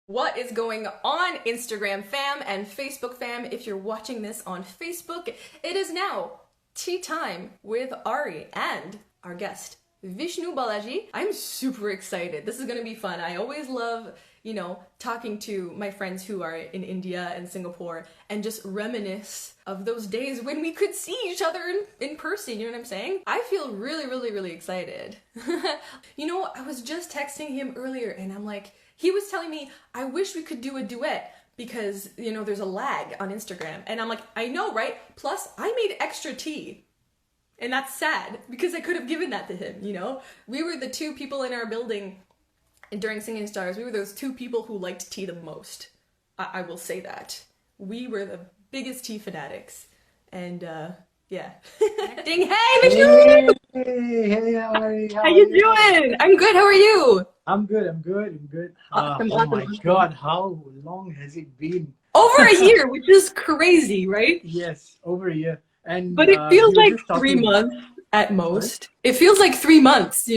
What is going on, Instagram fam and Facebook fam? If you're watching this on Facebook, it is now tea time with Ary and our guest, Vishnu Balaji. I'm super excited. This is gonna be fun. I always love, talking to my friends who are in India and Singapore and just reminisce of those days when we could see each other in person, you know what I'm saying? I feel really excited. I was just texting him earlier and I'm like, he was telling me, I wish we could do a duet because, there's a lag on Instagram. And I'm like, I know, right? Plus, I made extra tea. And that's sad because I could have given that to him, We were the two people in our building during Singing Stars. We were those two people who liked tea the most. I will say that. We were the biggest tea fanatics. And, yeah. Ding, hey, Vishnu! Hey, Ary, how you doing? I'm good, how are you? I'm good. Awesome, oh my God, how long has it been? Over a year, which is crazy, right? Yes, over a year. But it feels like 3 months at most. It feels like 3 months,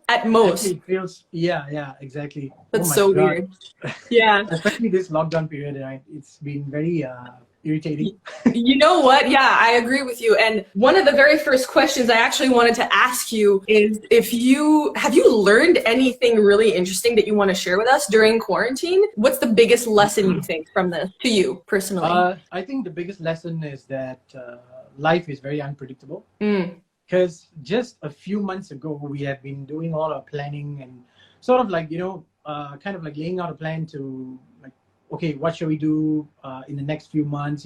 at most. Actually, it feels, yeah, exactly. That's so weird. Yeah. Especially this lockdown period, right? It's been very irritating. You know what? Yeah, I agree with you. And one of the very first questions I actually wanted to ask you is have you learned anything really interesting that you want to share with us during quarantine? What's the biggest lesson you think from this to you personally? I think the biggest lesson is that life is very unpredictable. Because just a few months ago, we have been doing all our planning and sort of like, kind of like laying out a plan to like, okay, what shall we do in the next few months?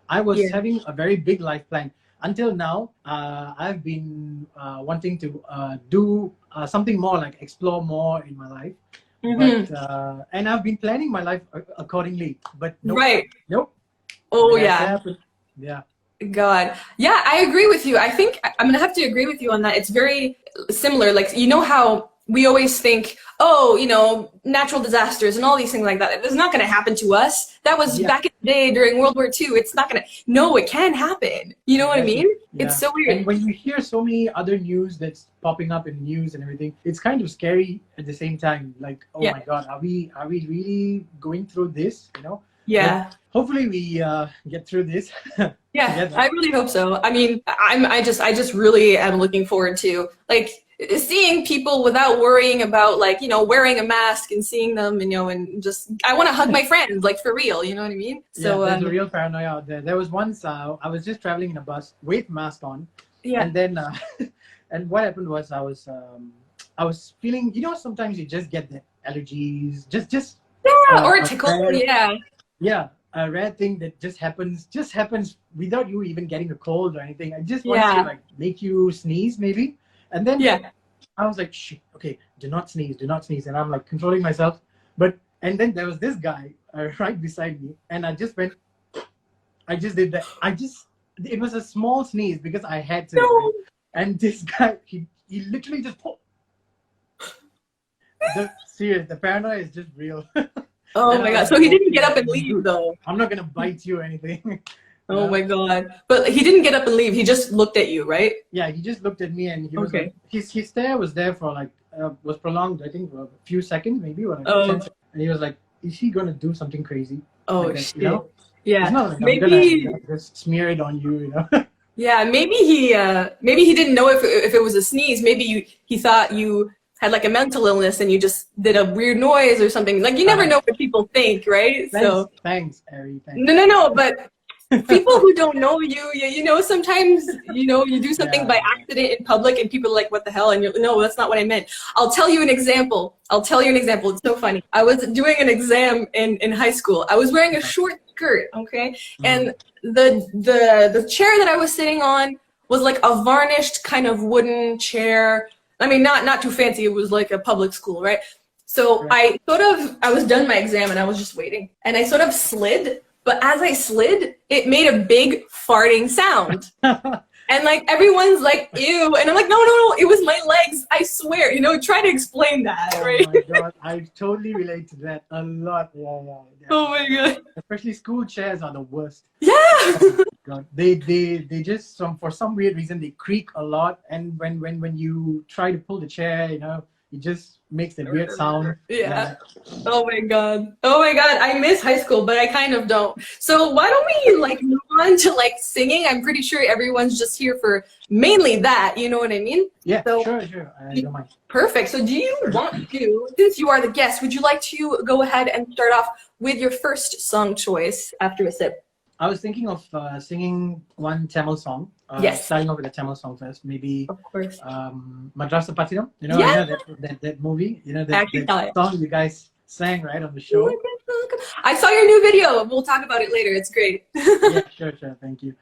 I was having a very big life plan. Until now, I've been wanting to do something more, like explore more in my life. But, and I've been planning my life accordingly. But nope, nope. Oh, yeah. Yeah. God. Yeah, I agree with you. I think I'm going to have to agree with you on that. It's very similar. Like, how we always think, natural disasters and all these things like that. It's not going to happen to us. That was back in the day during World War II. It's not going to. No, it can happen. You know what I mean? Yeah. It's so weird. And when you hear so many other news that's popping up in news and everything, it's kind of scary at the same time. Like, oh my God, are we really going through this? Yeah. But hopefully we get through this. Yeah, I really hope so. I mean, I just really am looking forward to like seeing people without worrying about like, wearing a mask and seeing them, and just, I want to hug my friends, like for real, you know what I mean? So there's a real paranoia out there. There was once I was just traveling in a bus with mask on. Yeah. And then, and what happened was I was feeling, sometimes you just get the allergies, just or a tickle, Yeah, a rare thing that just happens without you even getting a cold or anything. I just want to like make you sneeze maybe. And then I was like, shit, okay, do not sneeze. And I'm like controlling myself. And then there was this guy right beside me and I just did that. It was a small sneeze because I had to. No. And this guy, he literally just pulled. The paranoia is just real. Oh my God. So he didn't get up and leave though. I'm not going to bite you or anything. Oh my God. But he didn't get up and leave. He just looked at you, right? Yeah, he just looked at me and he was like, his stare was there for like, was prolonged, I think, for a few seconds maybe. And he was like, is he going to do something crazy? Oh, like that, shit. Yeah. It's not like maybe I'm gonna just smear it on you, Yeah, maybe he didn't know if it was a sneeze. Maybe he thought you had like a mental illness and you just did a weird noise or something. Like you never know what people think, right? Thanks, Ary. Thanks. No, but people who don't know you, sometimes, you do something by accident in public and people are like, what the hell? And you're, no, that's not what I meant. I'll tell you an example. It's so funny. I was doing an exam in high school. I was wearing a short skirt, okay? And the chair that I was sitting on was like a varnished kind of wooden chair. I mean, not too fancy. It was like a public school, right? So I was done my exam and I was just waiting. And I sort of slid. But as I slid, it made a big farting sound. And like, everyone's like, ew. And I'm like, no, it was my legs. I swear, try to explain that, right? Oh my God, I totally relate to that a lot. Yeah. Oh my God. Especially school chairs are the worst. Yeah. Oh God. They just, for some weird reason, they creak a lot. And when you try to pull the chair, it just makes that weird sound. Yeah. Oh my god. Oh my god. I miss high school, but I kind of don't. So why don't we like move on to like singing? I'm pretty sure everyone's just here for mainly that. You know what I mean? Yeah. So, Sure. I don't mind. Perfect. So do you want to, since you are the guest, would you like to go ahead and start off with your first song choice after a sip? I was thinking of singing one Tamil song. Yes. Starting off with a Tamil song first. Maybe Of course. Madrasa Pattinam. You know, Yeah. that movie. You know that Actually, song you guys sang right on the show. I saw your new video. We'll talk about it later. It's great. Yeah, sure. Thank you.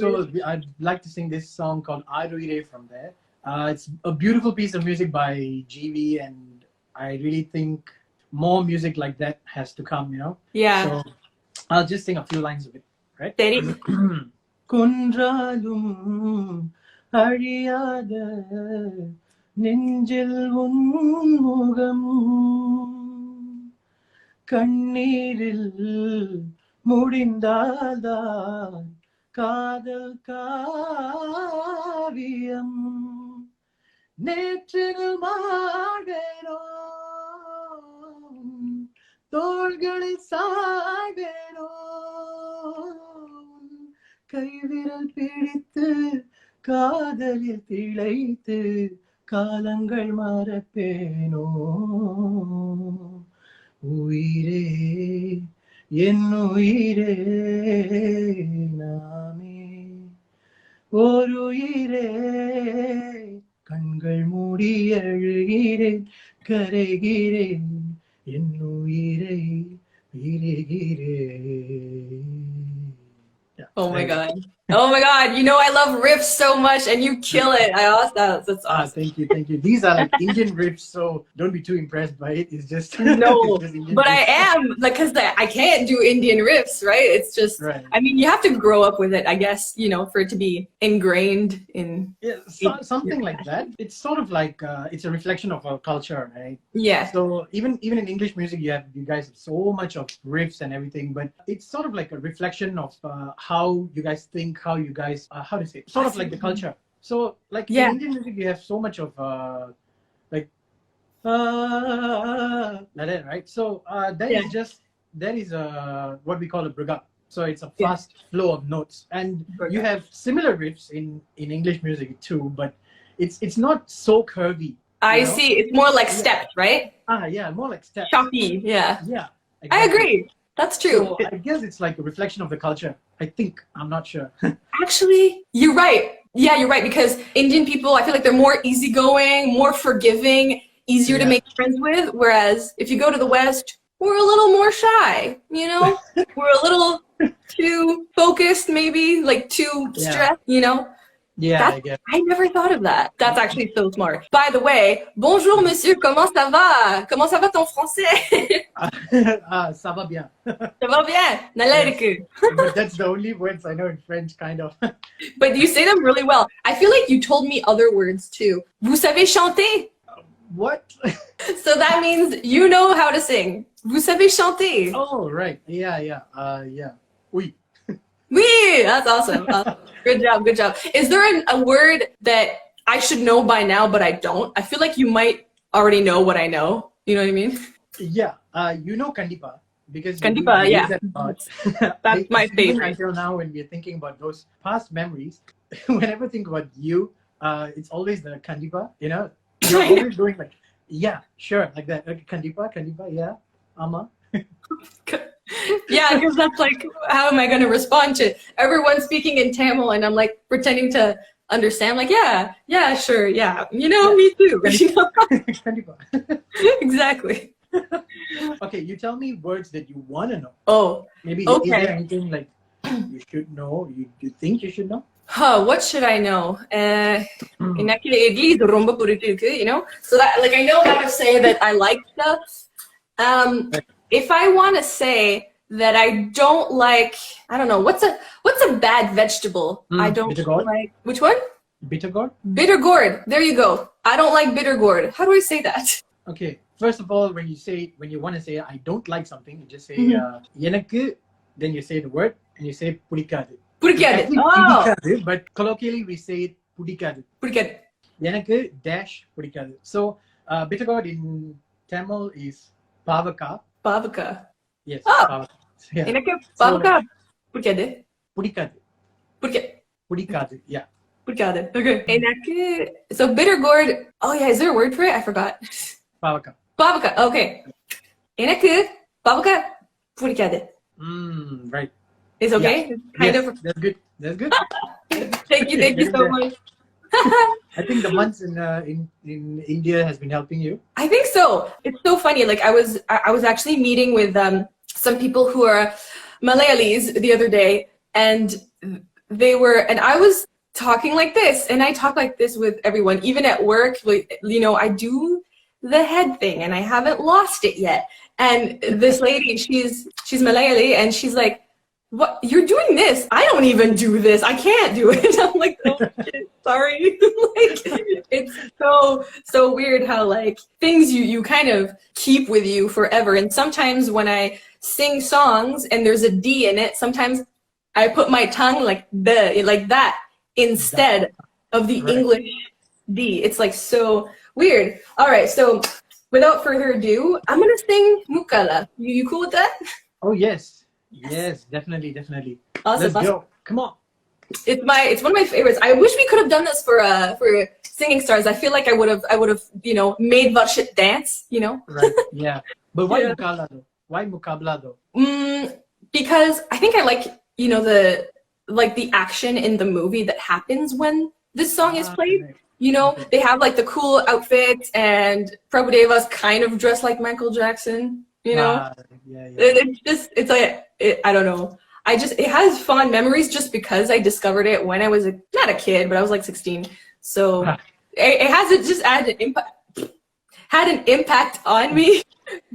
So I'd like to sing this song called Ary Roberto from there. It's a beautiful piece of music by GV, and I really think more music like that has to come. You know. Yeah. So I'll just sing a few lines of it. Right? Steady. Kunralum ariyada nengil unmugam kanniril mudindada kadal kaviyam netril maadero தோள்களில் சாய்வேனோ கைவிரல் பிடித்து காதலில் திளைத்து காலங்கள் மறப்பேனோ உயிரே என் உயிரே நாமே ஒரு உயிரே கண்கள் மூடி அழுகிறேன் கரைகிறேன் என் உயிரை விரிகிறேன். Oh my god. Oh my god. You know I love riffs so much and you kill it. That's awesome. Thank you. These are like Indian riffs, so don't be too impressed by it. It's just No, it's just Indian but riffs. I am like, because I can't do Indian riffs, right? It's just, Right. I mean, you have to grow up with it, I guess, you know, for it to be ingrained in. Yeah, something like that. It's sort of like it's a reflection of our culture, right? Yeah. So even in English music, you guys have so much of riffs and everything, but it's sort of like a reflection of how you guys think, how you guys how to say, sort of like the culture. So like in Indian music, you have so much of like like that, right? So that is what we call a briga. So it's a fast flow of notes, and you have similar riffs in English music too, but it's not so curvy. I see. It's more like steps, right? Yeah, more like steps. Choppy, yeah. Yeah. Exactly. I agree. That's true. So I guess it's like a reflection of the culture. I think. I'm not sure. Actually, you're right. Yeah, you're right, because Indian people, I feel like they're more easygoing, more forgiving, easier to make friends with, whereas if you go to the West, we're a little more shy, you know? We're a little too focused, maybe, like too stressed, you know? Yeah, I guess. I never thought of that. That's actually so smart. By the way, bonjour monsieur, comment ça va? Comment ça va ton français? Ça va bien. Ça va bien. நல்லா இருக்கு. But that's the only words I know in French, kind of. But you say them really well. I feel like you told me other words too. Vous savez chanter? What? So that means you know how to sing. Vous savez chanter? Oh, right. Yeah. Oui. Oui, that's awesome. Good job. Is there a word that I should know by now, but I don't? I feel like you might already know what I know. You know what I mean? Yeah. You know Candiba. Because Candiba, we yeah. use that a lot. That's my favorite. Until now, when we're thinking about those past memories, whenever I think about you, it's always the Candiba, you know? You're always doing like, yeah, sure, like that. Okay, Candiba, yeah, ama. Yeah, because that's like, how am I going to respond to everyone speaking in Tamil and I'm like pretending to understand, like, yeah, sure, yeah, you know, me too. You know? Candiba. Exactly. Okay, you tell me words that you want to know. Oh, maybe okay. Is there anything like you should know, you think you should know? What should I know? You know? So that, like, I know how to say that I like stuff. If I want to say that I don't like, I don't know, what's a bad vegetable? I don't like. Which one? Bitter gourd? Bitter gourd. There you go. I don't like bitter gourd. How do I say that? Okay. First of all, when you want to say I don't like something, you just say எனக்கு, then you say the word and you say புடிக்காது. புடிக்காது. புடிக்காது, but colloquially we say it புடிக்காது. புடிக்காது. எனக்கு dash புடிக்காது. So bitter gourd in Tamil is pavaka. Pavaka. Yes. Oh. Pavaka. Yeah. எனக்கு pavaka பிடிக்காது. Pudikadu. Pudikadu. Yeah. பிடிக்காது. Okay. எனக்கு so bitter gourd. Oh yeah, is there a word for it? I forgot. Pavaka. Pavaka. Okay. எனக்கு pavaka பிடிக்காது. Right. It's okay. Yeah. Kind yes, of. That's good. That's good. Thank you so much. I think the months in India has been helping you. I think so. It's so funny. Like I was actually meeting with some people who are Malayalis the other day, and I was talking like this, and I talk like this with everyone, even at work. Like, you know, I do the head thing, and I haven't lost it yet. And this lady, she's Malayali, and she's like, "What? You're doing this? I don't even do this. I can't do it." I'm like, "Oh shit, sorry." Like, it's so weird how like things you kind of keep with you forever. And sometimes when I sing songs and there's a D in it, sometimes I put my tongue like that instead of the right. English D. It's like so weird. All right, so without further ado, I'm gonna sing Mukala. You cool with that? Oh yes. Yes, definitely. Awesome. Let's go. Come on. It's one of my favorites. I wish we could have done this for Singing Stars. I feel like I would have made Varshit dance. Right. Yeah. But why Yeah. Mukala though? Why Mukabla though? Because I think I like the action in the movie that happens when this song is played. Right. They have like the cool outfits, and Prabhudeva's kind of dressed like Michael Jackson. Yeah. It's like I don't know. It has fond memories just because I discovered it when I was not a kid, but I was like 16. So it has just had an impact on me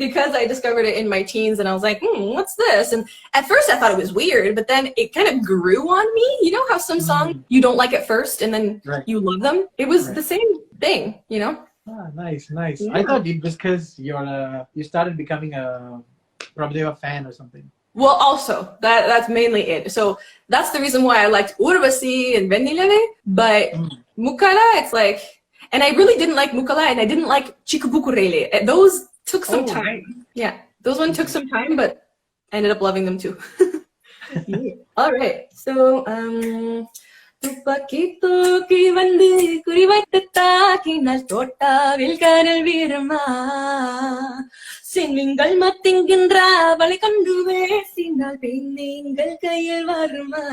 because I discovered it in my teens, and I was like, what's this? And at first I thought it was weird, but then it kind of grew on me. You know how some songs you don't like at first and then right. you love them? It was right. the same thing, Nice. Yeah. I thought it was because you started becoming a Prabhudeva fan or something. Well, also, that's mainly it. So that's the reason why I liked Urvasi and Venilave, but Mukala, it's like, and I really didn't like Mukala, and I didn't like Chikabukurele. Those took some time. Yeah, those one took some time, but I ended up loving them too. Yeah. All right, so துப்பாக்கி தூக்கி வந்து குறிவைத்து தாக்கினால் தோட்டாவில் கனல் வீரமா சிங்கங்கள் மத்திங்கின்ற வலை கொண்டு வேசினால் பெண்ணிங்கள் கையில் வருமா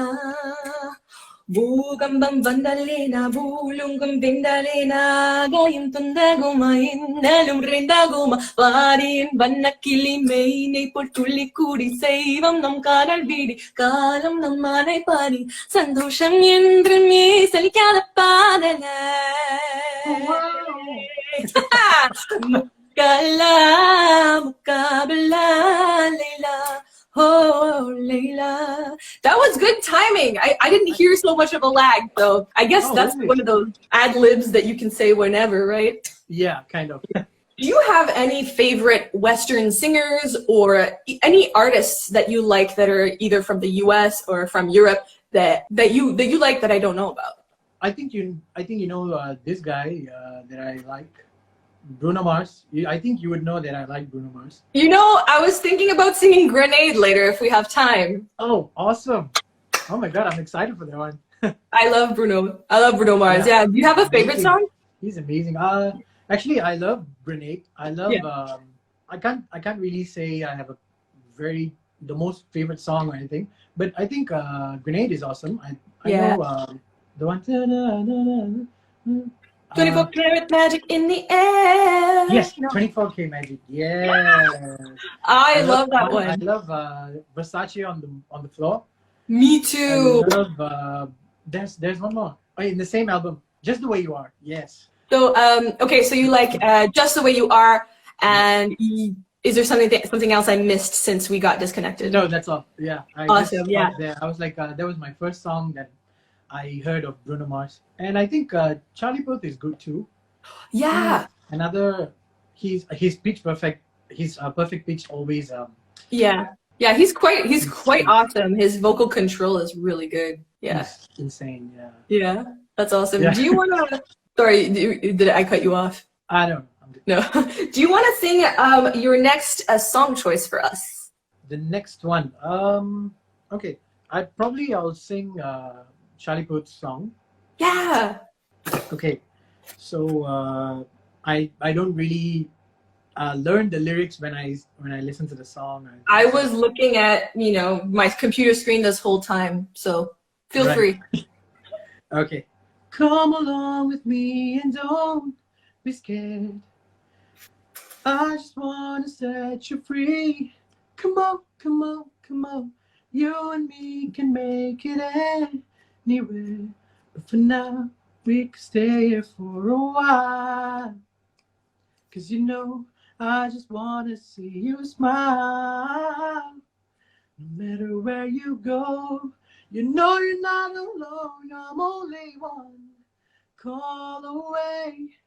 பூகம்பம் வந்தாலேனா பூலுங்கும் வெந்தாலேனா காயம் துந்தாகுமா இன்னலும் ரெண்டாகுமா வாரியின் வண்ணக்கிளி மெயினை போல் துள்ளி கூடி செய்வம் நம் காதல் வீடி காலம் நம் மலை பாரி சந்தோஷம் என்றும் சலிக்காத பாதல முக்கலா Muqabla Laila. Oh, Layla. That was good timing. I didn't hear so much of a lag, so I guess that's really? one of those Adlibs that you can say whenever, right? Yeah, kind of. Do you have any favorite Western singers or any artists that you like that are either from the US or from Europe that you like that I don't know about? I think you know this guy that I like. Bruno Mars. I think you would know that I like Bruno Mars. I was thinking about singing Grenade later if we have time. Oh, awesome. Oh my God, I'm excited for that one. I love Bruno. I love Bruno Mars. Yeah. Do you have a favorite song? He's amazing. Actually, I love Grenade. I love, I can't really say I have the most favorite song or anything, but I think Grenade is awesome. I know the one. 24 karat magic in the air. Yes, 24K magic. Yes. I love that one. I love Versace on the floor. Me too. I love there's one more. Oh, in the same album, Just the Way You Are. Yes. So okay, so you like Just the Way You Are, and is there something else I missed since we got disconnected? No, that's all. Yeah. Awesome. Yeah. I was like that was my first song that I heard of Bruno Mars, and I think Charlie Puth is good too. Yeah. Another, he's pitch perfect. He's perfect pitch always. Yeah. He's quite awesome. His vocal control is really good. Yeah. He's insane. Yeah. Yeah. That's awesome. Yeah. Do you want to? Sorry, did I cut you off? I don't know. No. Do you want to sing your next song choice for us? The next one. Okay. I'll sing Charlie Puth's song. Yeah. Okay. So I don't really learn the lyrics when I listen to the song. I was looking at my computer screen this whole time, so feel free. Okay. Come along with me and don't be scared. I just wanna set you free. Come on, come on, come on. You and me can make it anywhere. But for now, we can stay here for a while. 'Cause I just wanna see you smile. No matter where you go, you're not alone. I'm only one call away.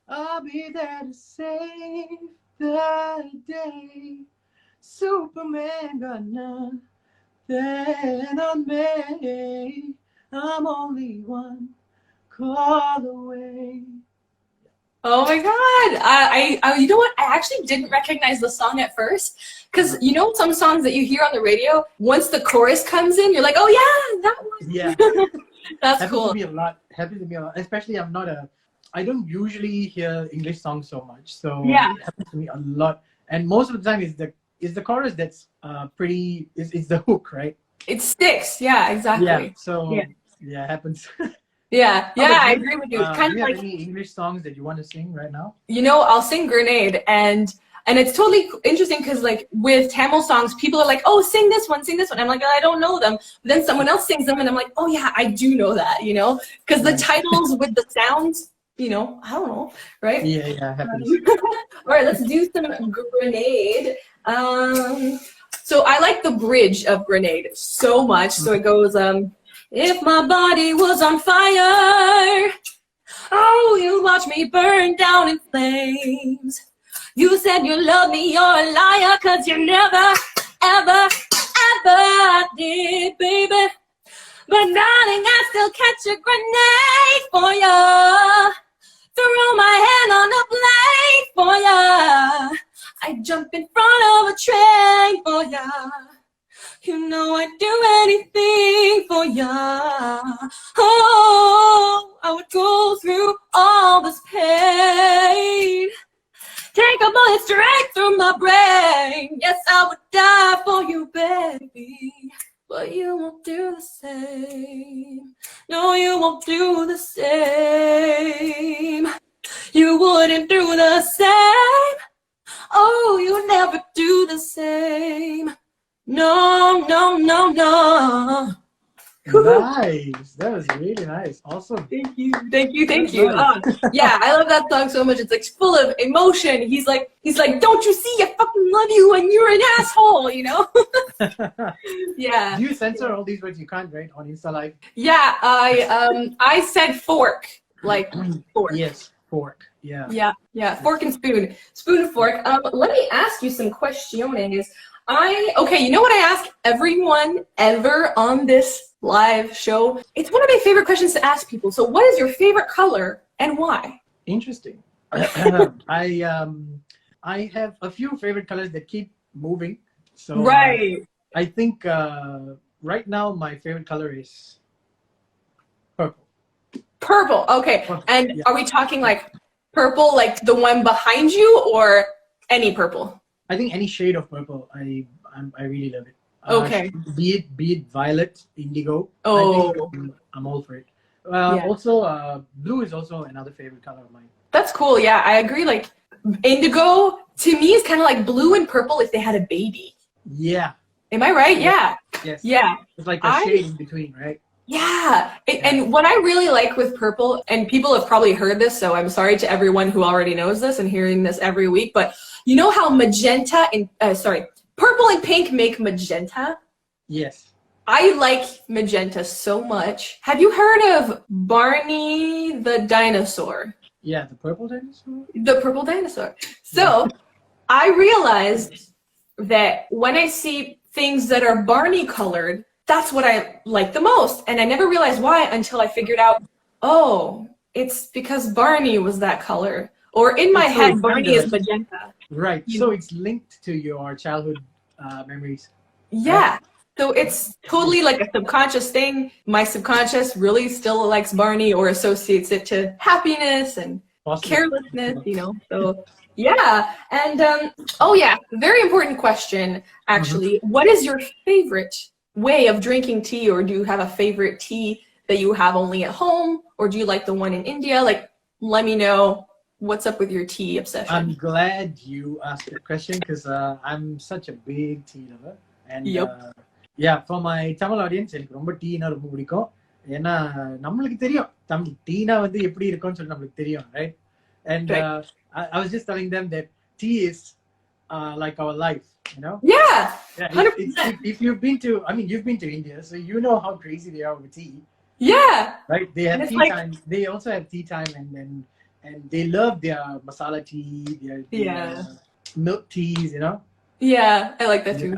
I'll be there to save the day. Superman got nothing on me. I'm only one call away. Oh my God! I you know what? I actually didn't recognize the song at first, because some songs that you hear on the radio, once the chorus comes in, you're like, oh yeah, that one. Yeah, that's happens cool. To me a lot. Happens to me a lot. Especially I don't usually hear English songs so much, so yeah, it happens to me a lot. And most of the time, is the chorus that's pretty. Is the hook, right? It sticks. Yeah, exactly. Yeah. So yeah, it happens. Yeah, I agree with you. Do you have any English songs that you want to sing right now? I'll sing Grenade, and it's totally interesting because with Tamil songs, people are like, oh, sing this one. I'm like, I don't know them. But then someone else sings them, and I'm like, oh yeah, I do know that, because the titles with the sounds, I don't know, right? Yeah, happens. All right, let's do some Grenade. So I like the bridge of Grenade so much. So it goes, if my body was on fire, oh, you watch me burn down in flames. You said you love me, you're a liar, 'cause you never, ever, ever did, baby. But darling, I still catch a grenade for ya. Throw my hand on a blade for ya. I jump in front of a train for ya. I'd do anything for ya. Oh, I would go through all this pain. Take a bullet straight through my brain. Yes, I would die for you, baby. But you won't do the same. No, you won't do the same. You wouldn't do the same. Oh, you never do the same. No, no, no, no. Nice. That was really nice. Awesome. Thank you. Yeah, I love that song so much. It's full of emotion. He's like, don't you see? I fucking love you, and you're an asshole. Yeah. Do you censor all these words? You can't, right? On Insta Live. Yeah, I said fork, like fork. Yes, fork. Yeah. Yeah. Fork and spoon. Spoon and fork. Let me ask you some questions. Okay, you know what I ask everyone ever on this live show? It's one of my favorite questions to ask people. So what is your favorite color and why? Interesting. I have a few favorite colors that keep moving. So right. I think right now my favorite color is purple. Purple, okay. Purple, and yeah. Are we talking like purple, like the one behind you, or any purple? I think any shade of purple, I really love it. Okay. Be it violet, indigo. Oh. I think I'm all for it. Also, blue is also another favorite color of mine. That's cool. Yeah, I agree. Like indigo to me is kind of like blue and purple if they had a baby. Yeah. Am I right? Yeah. Yes. Yeah. It's like a shade in between, right? Yeah. And what I really like with purple, and people have probably heard this, so I'm sorry to everyone who already knows this and hearing this every week, but you know how magenta and purple and pink make magenta? Yes. I like magenta so much. Have you heard of Barney the dinosaur? Yeah, the purple dinosaur? The purple dinosaur. So I realized that when I see things that are Barney colored, that's what I like the most. And I never realized why until I figured out, oh, it's because Barney was that color. Or in my So head, it's Barney kinda is magenta. Right. So it's linked to your childhood memories. Yeah. So it's totally like a subconscious thing. My subconscious really still likes Barney or associates it to happiness and Possibly. carelessness, you know. So yeah. And oh yeah, very important question actually. What is your favorite way of drinking tea, or do you have a favorite tea that you have only at home, or do you like the one in India? Like, let me know what's up with your tea obsession. I'm glad you asked that question because I'm such a big tea lover. And yeah, for my Tamil audience, எனக்கு ரொம்ப டீனா ரொம்ப பிடிக்கும். ஏன்னா நம்மளுக்கு தெரியும் டீனா வந்து எப்படி இருக்கும்னு சொல்லி நம்மளுக்கு தெரியும், right? And I was just telling them that tea is like our life, you know? Yeah. 100%. If you've been to, I mean, you've been to India, so you know how crazy they are with tea. Yeah. Right? They have tea time. They also have tea time, and they love their masala tea, their milk teas, you know? Yeah, I like that too.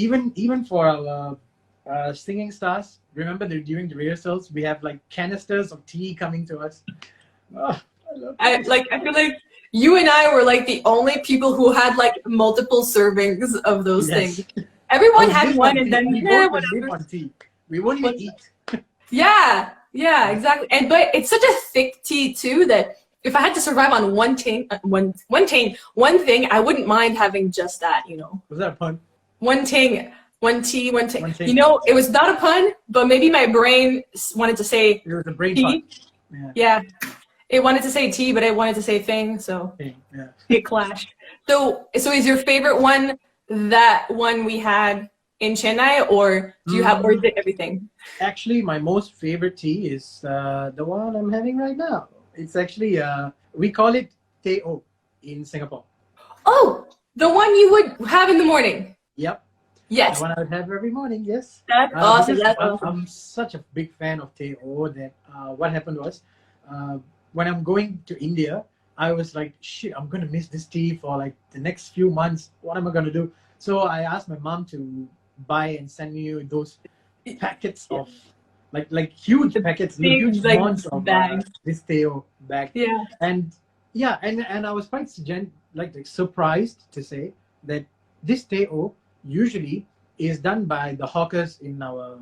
Even for our singing stars, remember that during the rehearsals, we have like canisters of tea coming to us. Oh, I love tea. I feel like you and I were like the only people who had like multiple servings of those things. Everyone had one, and then we won't live on tea. We won't even eat. Yeah, exactly. And but it's such a thick tea too that if I had to survive on one thing, I wouldn't mind having just that, you know. Was that a pun? One tea. You know, it was not a pun, but maybe my brain wanted to say it was a brain tea. Fun. Yeah. It wanted to say tea, but I wanted to say thing, so it clashed. So is your favorite one that one we had in Chennai, or do you have, or is it everything? Actually, my most favorite tea is the one I'm having right now. It's actually we call it teh-o in Singapore. Oh, the one you would have in the morning. Yep. Yes. The one I would have every morning. Yes. That's awesome. That's awesome. I'm such a big fan of teh-o that what happened was when I'm going to India, I was like, shit, I'm gonna miss this tea for like the next few months. What am I gonna do? So I asked my mom to buy and send me those packets of like huge packets, huge like amounts of this teh-o bag. Yeah. And I was quite like surprised to say that this teh-o usually is done by the hawkers in our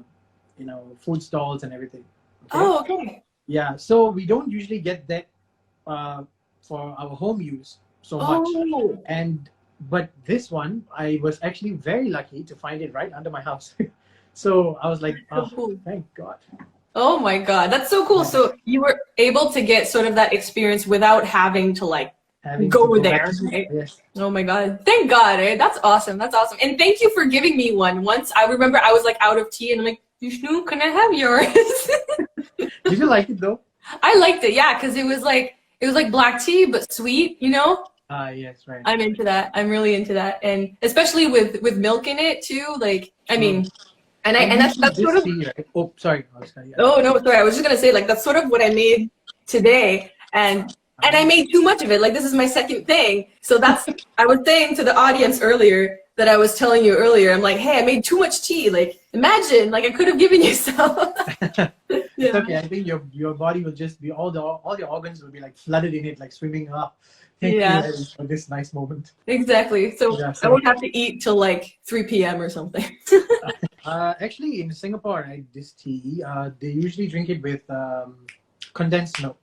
food stalls and everything. Okay? Oh, okay. Yeah, so we don't usually get that for our home use so much. But this one, I was actually very lucky to find it right under my house. So I was like, cool. Thank God. Oh my God, that's so cool. So you were able to get sort of that experience without having to like go there. Right? Yes. Oh my God, thank God. Eh? That's awesome. That's awesome. And thank you for giving me one. Once I remember I was like out of tea and I'm like, Vishnu, can I have yours? Did you like it though? I liked it, yeah, because it was like black tea but sweet, you know? Yes, right. I'm into that. I'm really into that. And especially with milk in it too. Like, I mean, and that's sort of tea, right? Oh, sorry. Oh no, sorry. I was just gonna say like that's sort of what I made today. And I made too much of it. Like this is my second thing. So that's I was saying to the audience earlier that I was telling you earlier. I'm like, hey, I made too much tea. Like imagine, like I could have given you some. It's okay. I think your body will just be all your organs will be like flooded in it, like swimming up. Thank you for this nice moment. Exactly. So I won't have to eat till like 3 p.m. or something. Actually, in Singapore, right, this tea, they usually drink it with condensed milk.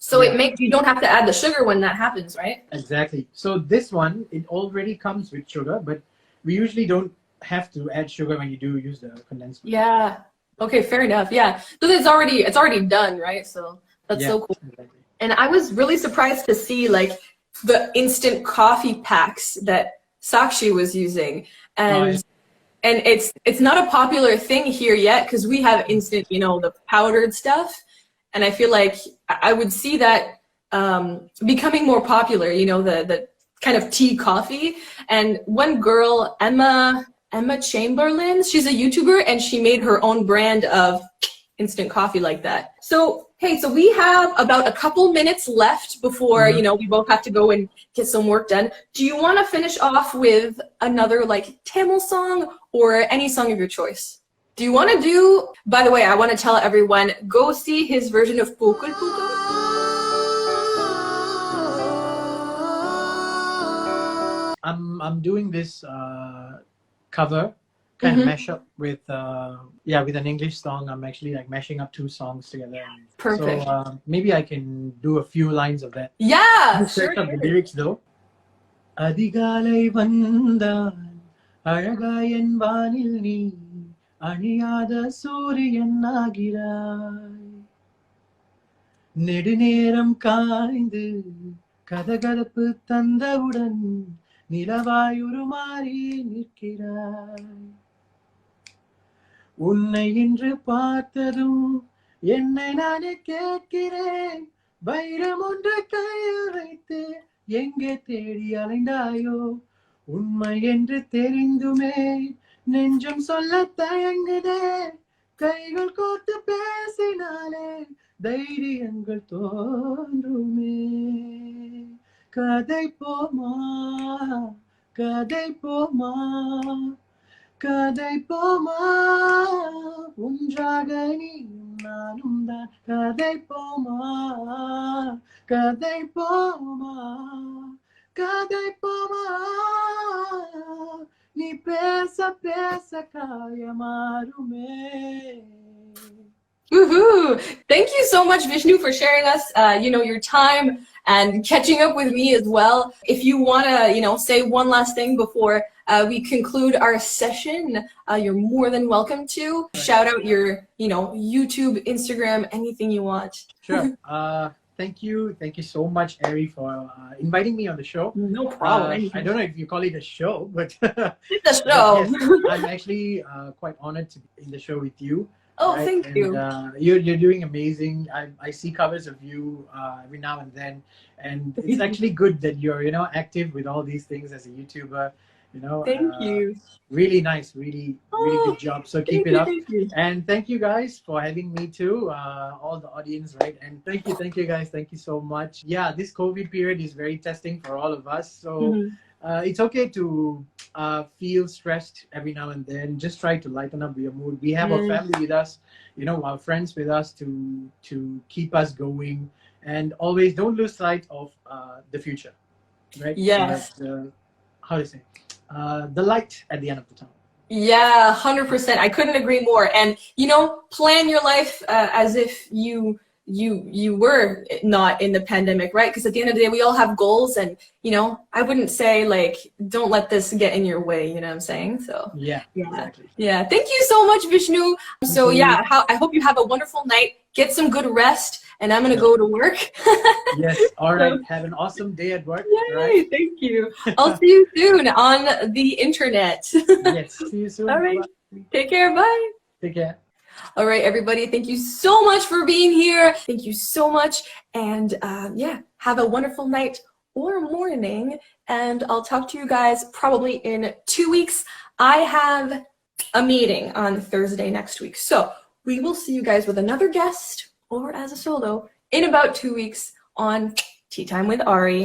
So it makes you don't have to add the sugar when that happens, right? Exactly. So this one, it already comes with sugar, but we usually don't have to add sugar when you do use the condensed milk. Yeah. Okay, fair enough. Yeah. So it's already done, right? So that's so cool. Exactly. And I was really surprised to see like the instant coffee packs that Sakshi was using. And it's not a popular thing here yet because we have instant, you know, the powdered stuff. And I feel like I would see that becoming more popular, you know, the kind of tea coffee. And one girl, Emma Chamberlain, she's a YouTuber and she made her own brand of instant coffee like that. So, hey, so we have about a couple minutes left before, you know, we both have to go and get some work done. Do you want to finish off with another like Tamil song or any song of your choice? Do you want to do, by the way, I want to tell everyone, go see his version of Pukul Pukul. I'm doing this cover kind of mash up with with an English song. I'm actually like mashing up 2 songs together. Perfect. So maybe I can do a few lines of that. Yeah, Sure. The lyrics though. அதிகாலை வந்தான் அழகாயன் வானில் நீ அணியாத சூரியன் ஆகிறாய் நெடுநேரம் காய்ந்து கதகதப்பு தந்தவுடன் நிலவாய் உருமாறி நிற்கிறாய் உன்னை இன்று பார்த்ததும் என்னை நானே கேட்கிறேன் வைரம் ஒன்று கையில் வைத்து எங்கே தேடி அலைந்தாயோ உண்மை என்று தெரிந்துமே நெஞ்சம் சொல்ல தயங்குதே கைகள் கோர்த்து பேசினாலே தைரியங்கள் தோன்றுமே கதை போமா கதை போமா கதை போமா ஒன்றாக நீயும் நானும் தான் கதை போமா கதை போமா கதை போமா நீ பேச பேச காயமாறுமே. Woohoo! Thank you so much, Vishnu, for sharing us, your time and catching up with me as well. If you want to, say one last thing before we conclude our session, you're more than welcome to. Shout out your, YouTube, Instagram, anything you want. Sure. Thank you so much, Ary, for inviting me on the show. No problem. I don't know if you call it a show, but it's a show. Yes, I'm actually quite honored to be in the show with you. Oh, right? Thank you. You're doing amazing. I see covers of you every now and then, and it's actually good that you're active with all these things as a YouTuber. Thank you. Really nice, really good job. So keep it up. And thank you guys for having me too, all the audience, right? And thank you guys, thank you so much. Yeah, this COVID period is very testing for all of us. So it's okay to feel stressed every now and then. Just try to lighten up your mood. We have our family with us, our friends with us to keep us going, and always don't lose sight of the future, right? Yes. How to say? The light at the end of the tunnel. Yeah, 100%. I couldn't agree more. And plan your life as if you were not in the pandemic, right? Because at the end of the day, we all have goals, and I wouldn't say like don't let this get in your way. You know what I'm saying? So yeah, exactly. Yeah, thank you so much, Vishnu. So I hope you have a wonderful night. Get some good rest, and I'm gonna go to work. Yes. All right. Have an awesome day at work. Yay, right? Thank you. I'll see you soon on the internet. Yes. See you soon. All right. Bye. Take care. Bye. Take care. All right, everybody. Thank you so much for being here. Thank you so much. And have a wonderful night or morning. And I'll talk to you guys probably in 2 weeks. I have a meeting on Thursday next week. So we will see you guys with another guest or as a solo in about 2 weeks on Tea Time with Ary.